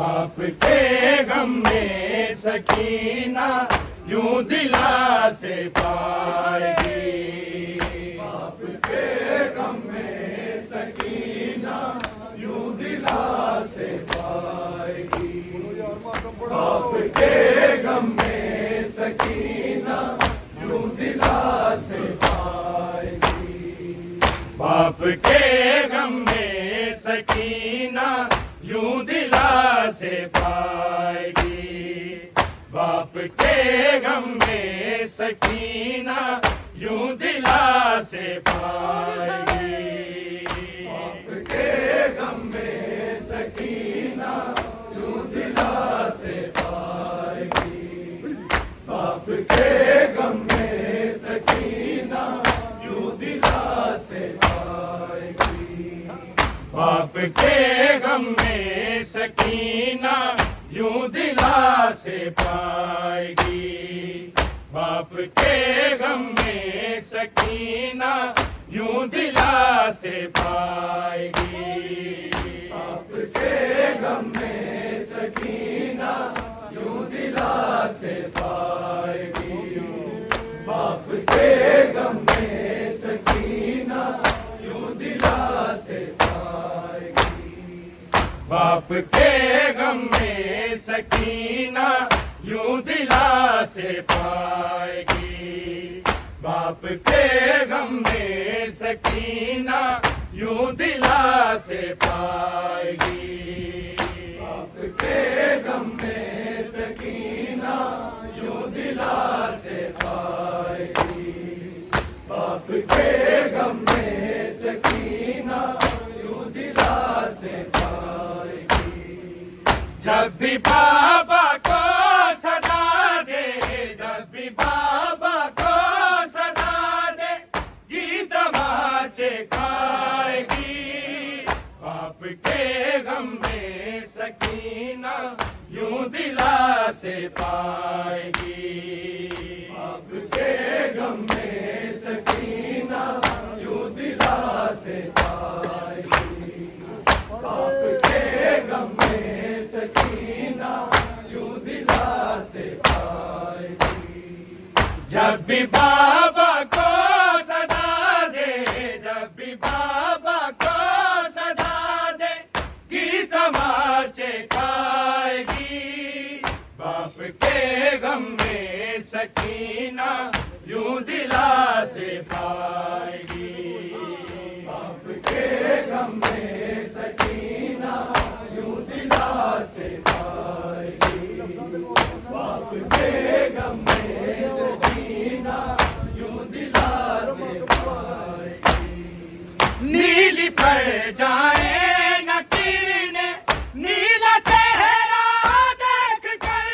बाप के गम में सकीना यूं दिला से पाएगी। बाप के गम में सकीना यूं दिला से पाएगी। बाप के गम में सकीना यूं दिला से पाएगी। बाप के गम में सकीना यूं दिला से पाएगी। बाप के गम में सकीना यूं दिला से पाएगी। बाप के गम में सकीना यूं दिला से पाएगी। बाप के गम में सकीना यूं दिला से पाएगी। बाप के गम में सकीना यूं दिला से पाएगी। बाप के गम में सकीना यूं दिला से पाएगी। बाप के गम में सकीना यूं दिला से पाएगी। बाप के गम में सकीना यूं दिला से पाएगी। बाप के गम में सकीना यूं दिला से पाएगी। बाप के गम में सकीना यूं दिला से पाएगी। बाप के गम में सकीना यूं दिला से पाएगी। बाप के गम में सकीना यूं दिला से पाएगी। जब भी बाबा को सदा दे, जब भी बाबा को सदा दे, गीत माचे खाएगी। बाप के गम में सकीना यूं दिला से पाएगी। बाप के गम में सकीना यूं दिला से पाएगी। बाप के गम में सकीना यूं दिला से पाएगी। जब भी बाबा को सदा दे, जब भी बाबा को सदा दे, गीत माचे खाएगी। बाप के गम में सकीना यूं दिला से पाएगी। बाप के गम में सकीना यूं दिला से पाएगी। बाप के गम में सकीना यूं दिला से पाएगी। नीली पड़ जाए न किरणें, नीला चेहरा देख कर,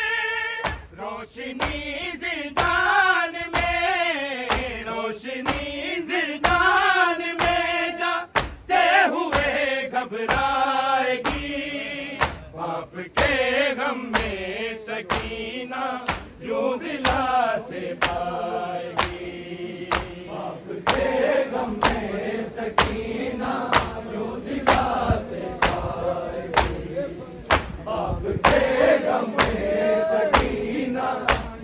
रोशनी जिंदान में, रोशनी जिंदान में जाते हुए घबराएगी। बाप के गम में सकीना यूं दिला से पाएगी। बाप के गम में सकीना यूं दिला से पाएगी। बाप के गम में सकीना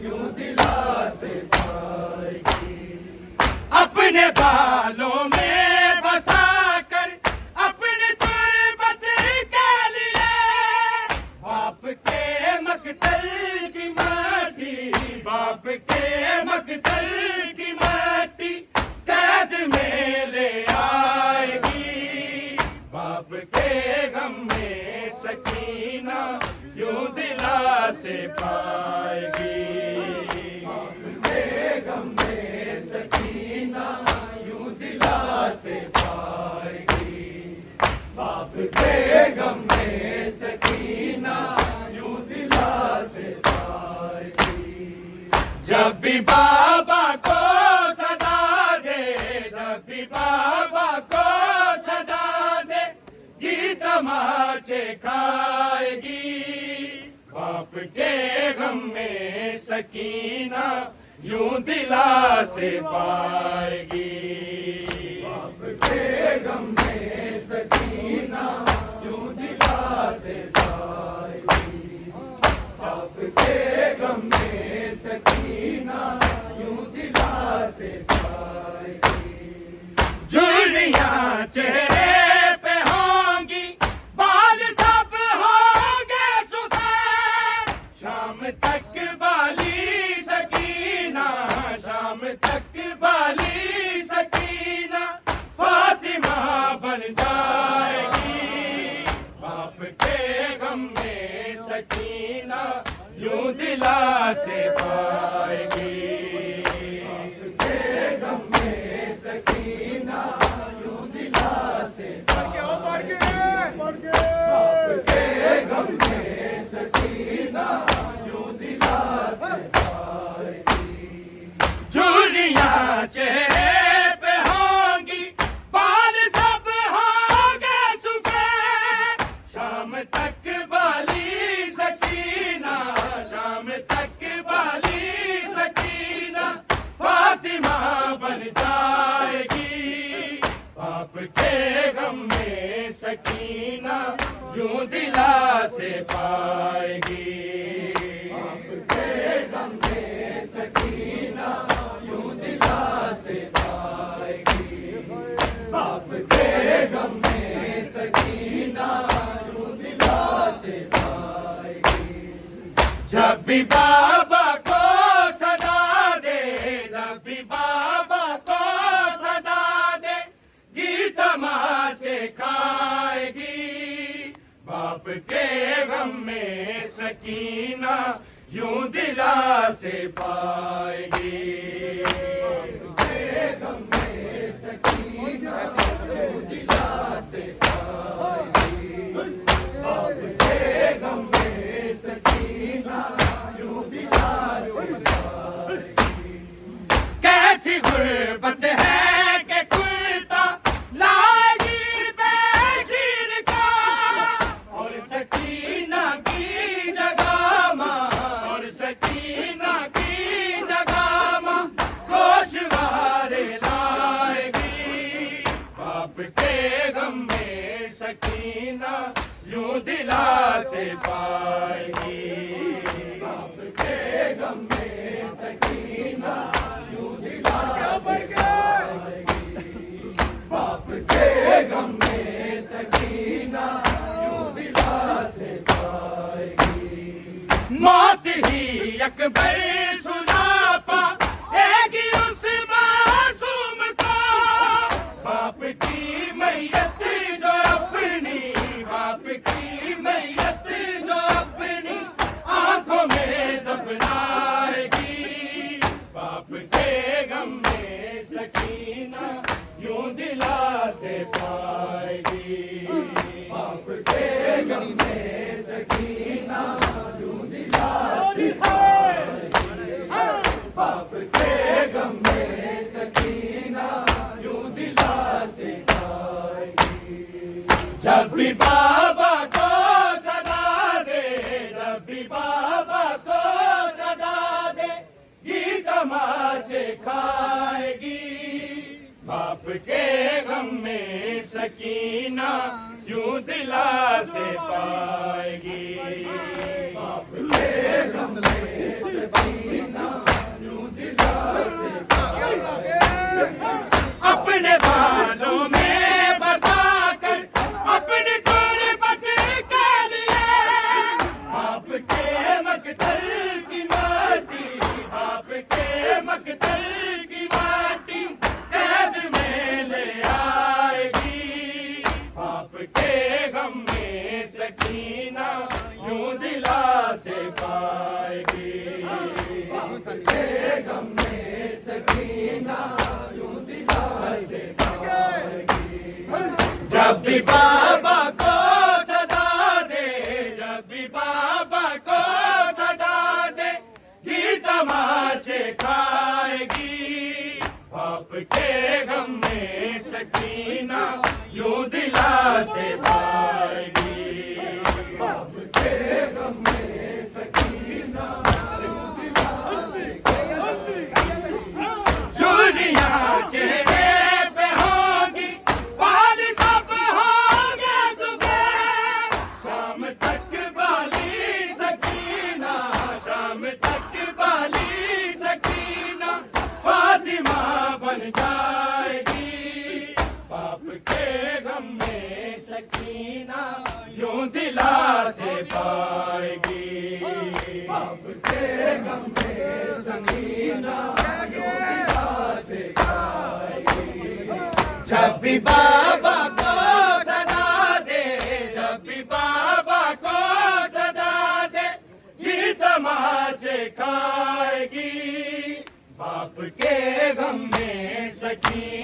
यूं दिला से पाएगी। अपने बालों में बसा कर अपनी तुरबत के लिए, बाप के मकतल की माटी, बाप के मकतल की माटी कैद में ले आएगी। बाप के गम में सकीना यूं दिला से पाएगी। बाप के गम में सकीना यूं दिला से पाएगी। बाप के गम में सकीना यूं दिला से पाएगी। जब भी बाबा को सदा दे, जब भी बाबा को सदा दे, गीत माचे खाएगी। बाप के गम में सकीना यूं दिला से पाएगी। बाप के गम में सकीना यूं दिला से पाएगी। के गम में सकीना यूं दिला से पाएगी। बाप के गम में सकीना यूं दिला से पाएगी। बाप के गम में सकीना यूं दिला से पाएगी। झुर्रियां चेहरे पे होंगी, बाल सब होंगे सफेद, शाम तक बाली सकीना, शाम तक बाली सकीना फातिमा बन जाएगी। बाप के गम में सकीना यूं दिला से पाएगी। बाप के गम में सकीना यूं दिला से पाएगी। बाप के गम में सकीना यूं दिला से पाएगी। जब भी बाबा को सदा दे, जब भी बाबा को सदा दे, गीत तमाचे खाएगी। बाप के गम में सकीना यूं दिला से पाएगी। बाप के गम में सकीना यूं दिला से पाएगी। बाप के गम में सकीना यूं दिला से पाएगी। कैसी गुर्बत है कि कुर्ता लाएगी बेशीर का, और सकीना की जगह मां, और सकीना की जगह मां गोशवारे लाएगी। बाप के गम में सकीना यूं दिला से पाएगी। बाप के गम में सकीना यूं दिला से पाएगी। बाप के गम में सकीना यूं दिला से पाएगी। मौत ही अकबर सुना पाएगी उस मासूम को, बाप की मैयत जो अपनी, बाप की मैयत जो अपनी आंखों में दफनाएगी। बाप के गम में सकीना यूं दिला से पाएगी। बाप के गम में सकीना यूं दिला से पाएगी। बाप के गम में सकीना यूं दिला से पाएगी। जब भी बाबा को सदा दे, जब भी बाबा को सदा दे, गीत तमाचे खाएगी। बाप के गम में सकीना यूं दिला से पाएगी। बाप के गम में सकीना यूं दिला से पाएगी। अपने बालों में बसाकर अपनी गुर्बत के लिए, बाप के मकतल की माटी, बाप के मकतल की माटी कैद में ले आएगी। बाप के गम में सकीना यूं दिला से पाएगी। बाप के गम में सकीना यूं दिला से पाएगी। जब भी बाबा को सदा दे, जब भी बाबा को सदा दे, गीत तमाचे खाएगी। बाप के गम में सकीना यूं दिला से पाएगी। बाप के गम में सकीना यूं दिला से पाएगी। झुर्रियां चेहरे पे होंगी, बाल सब होंगे सफेद, शाम तक बाली सकीना, शाम तक बाली सकीना फातिमा बन जाएगी। बाप के गम में सकीना यूं दिला से पाएगी। बाप के गम में सकीना यूं दिला से पाएगी। जब भी बाबा को सदा दे, जब भी बाबा गम में सकीना